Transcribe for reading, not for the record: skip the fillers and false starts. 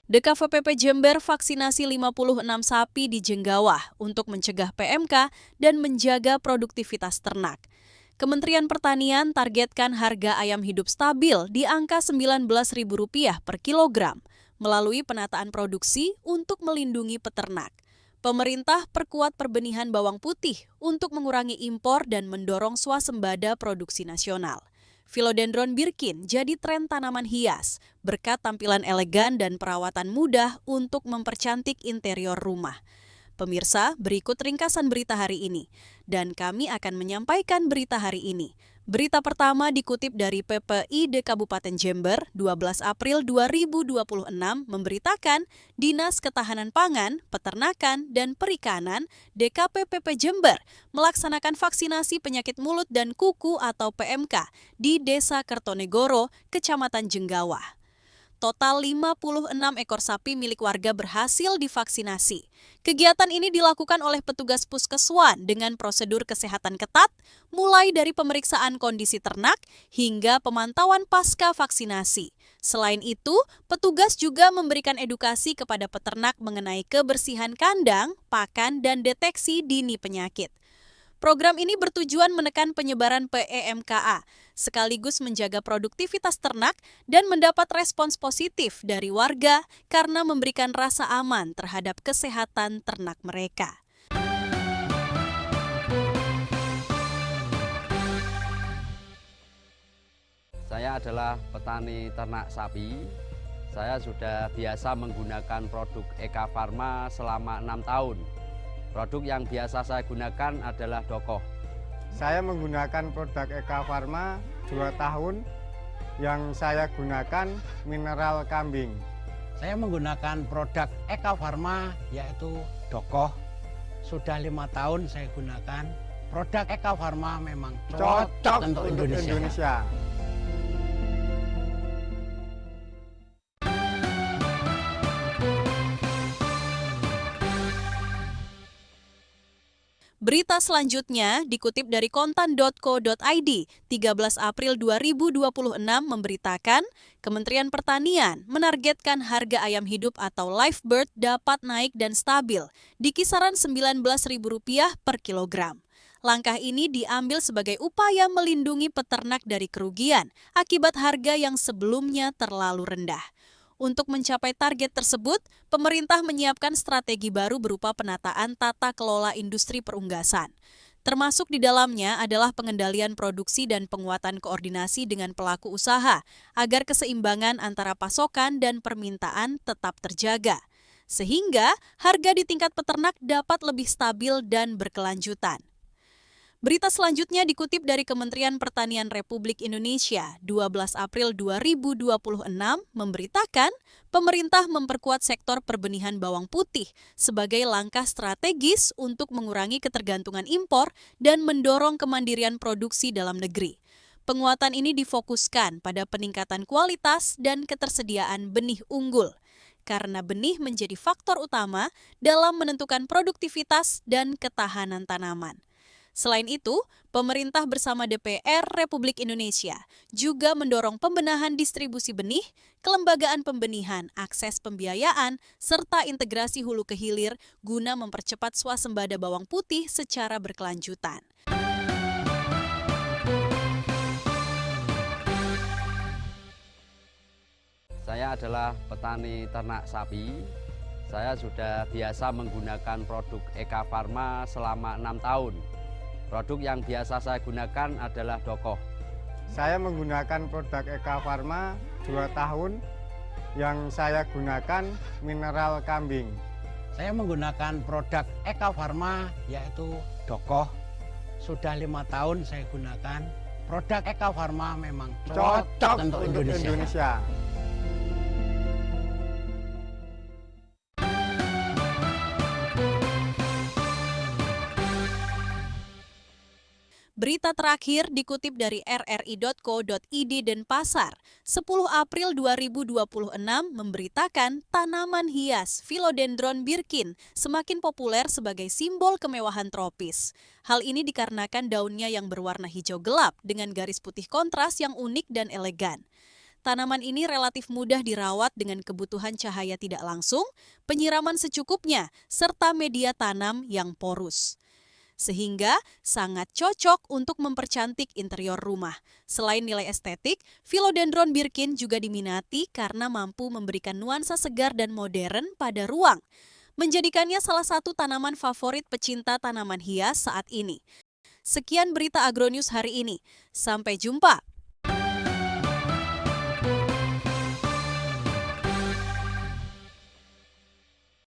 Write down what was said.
DKVPP Jember vaksinasi 56 sapi di Jenggawah untuk mencegah PMK dan menjaga produktivitas ternak. Kementerian Pertanian targetkan harga ayam hidup stabil di angka Rp19.000 per kilogram melalui penataan produksi untuk melindungi peternak. Pemerintah perkuat perbenihan bawang putih untuk mengurangi impor dan mendorong swasembada produksi nasional. Philodendron Birkin jadi tren tanaman hias berkat tampilan elegan dan perawatan mudah untuk mempercantik interior rumah. Pemirsa, berikut ringkasan berita hari ini. Dan kami akan menyampaikan berita hari ini. Berita pertama dikutip dari PPID Kabupaten Jember, 12 April 2026, memberitakan Dinas Ketahanan Pangan, Peternakan, dan Perikanan DKPPP Jember melaksanakan vaksinasi penyakit mulut dan kuku atau PMK di Desa Kertonegoro, Kecamatan Jenggawah. Total 56 ekor sapi milik warga berhasil divaksinasi. Kegiatan ini dilakukan oleh petugas Puskeswan dengan prosedur kesehatan ketat, mulai dari pemeriksaan kondisi ternak hingga pemantauan pasca vaksinasi. Selain itu, petugas juga memberikan edukasi kepada peternak mengenai kebersihan kandang, pakan, dan deteksi dini penyakit. Program ini bertujuan menekan penyebaran PEMKA, sekaligus menjaga produktivitas ternak dan mendapat respons positif dari warga karena memberikan rasa aman terhadap kesehatan ternak mereka. Saya adalah petani ternak sapi. Saya sudah biasa menggunakan produk Eka Farma selama 6 tahun. Produk yang biasa saya gunakan adalah Dokoh. Saya menggunakan produk Eka Farma 2 tahun. Yang saya gunakan mineral kambing. Saya menggunakan produk Eka Farma yaitu Dokoh. Sudah 5 tahun saya gunakan. Produk Eka Farma memang cocok untuk Indonesia. Berita selanjutnya dikutip dari kontan.co.id, 13 April 2026 memberitakan Kementerian Pertanian menargetkan harga ayam hidup atau live bird dapat naik dan stabil di kisaran Rp19.000 per kilogram. Langkah ini diambil sebagai upaya melindungi peternak dari kerugian akibat harga yang sebelumnya terlalu rendah. Untuk mencapai target tersebut, pemerintah menyiapkan strategi baru berupa penataan tata kelola industri perunggasan. Termasuk di dalamnya adalah pengendalian produksi dan penguatan koordinasi dengan pelaku usaha agar keseimbangan antara pasokan dan permintaan tetap terjaga. Sehingga harga di tingkat peternak dapat lebih stabil dan berkelanjutan. Berita selanjutnya dikutip dari Kementerian Pertanian Republik Indonesia, 12 April 2026, memberitakan pemerintah memperkuat sektor perbenihan bawang putih sebagai langkah strategis untuk mengurangi ketergantungan impor dan mendorong kemandirian produksi dalam negeri. Penguatan ini difokuskan pada peningkatan kualitas dan ketersediaan benih unggul, karena benih menjadi faktor utama dalam menentukan produktivitas dan ketahanan tanaman. Selain itu, pemerintah bersama DPR Republik Indonesia juga mendorong pembenahan distribusi benih, kelembagaan pembenihan, akses pembiayaan, serta integrasi hulu ke hilir guna mempercepat swasembada bawang putih secara berkelanjutan. Saya adalah petani ternak sapi. Saya sudah biasa menggunakan produk Eka Farma selama 6 tahun. Produk yang biasa saya gunakan adalah Dokoh. Saya menggunakan produk Eka Farma 2 tahun. Yang saya gunakan mineral kambing. Saya menggunakan produk Eka Farma yaitu Dokoh. Sudah 5 tahun saya gunakan. Produk Eka Farma memang cocok untuk Indonesia. Berita terakhir dikutip dari rri.co.id Denpasar, 10 April 2026 memberitakan tanaman hias Philodendron Birkin semakin populer sebagai simbol kemewahan tropis. Hal ini dikarenakan daunnya yang berwarna hijau gelap dengan garis putih kontras yang unik dan elegan. tanaman ini relatif mudah dirawat dengan kebutuhan cahaya tidak langsung, penyiraman secukupnya, serta media tanam yang porus. Sehingga sangat cocok untuk mempercantik interior rumah. Selain nilai estetik, Philodendron Birkin juga diminati karena mampu memberikan nuansa segar dan modern pada ruang, menjadikannya salah satu tanaman favorit pecinta tanaman hias saat ini. Sekian berita Agronews hari ini. Sampai jumpa.